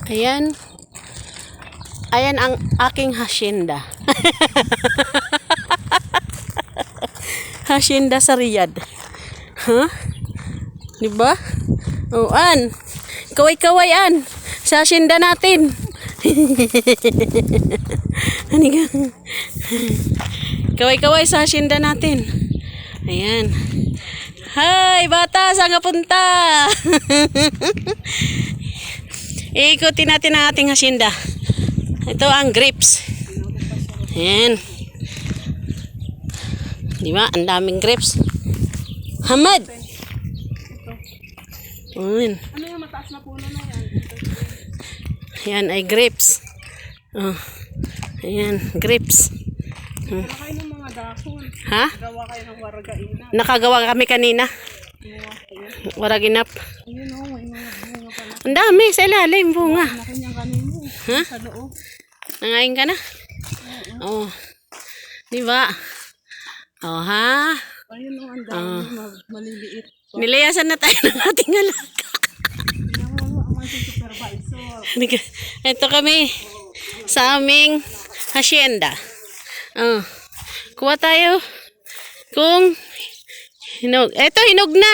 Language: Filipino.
Ayan. Ayan ang aking hacienda. Hacienda sa Riyadh. Huh? Diba? Oh, an. Kaway-kaway an. Sa hacienda natin. Kaway-kaway sa hacienda natin. Ayan. Hi, bata, saan ka punta? Ikutin natin ang ating hacienda. Ito ang grapes. Ayan. Diba? Ang daming grapes. Hamad! Ayan. Ano yung mataas na puno na yan? Ayan ay grapes. Oh. Ayan, grapes. Wala kayo ng mga dahon. Ha? Gawa kayo ng waragaina. Nakagawa kami kanina. Waraginap. Ayun o, may mga bunga pala. Ang dami sa ilalim bunga. Nakanyang kanino. Ha? Sa loob. Nangain ka na? Oo. Diba? Oh, ha? Ayun o, ang dami. Maliliit. Nilayasan na tayo ng ating alaga. Ang mga supervisor. Ito kami sa aming hacienda. Oh. Kuha tayo kung hinog. Ito, hinog na.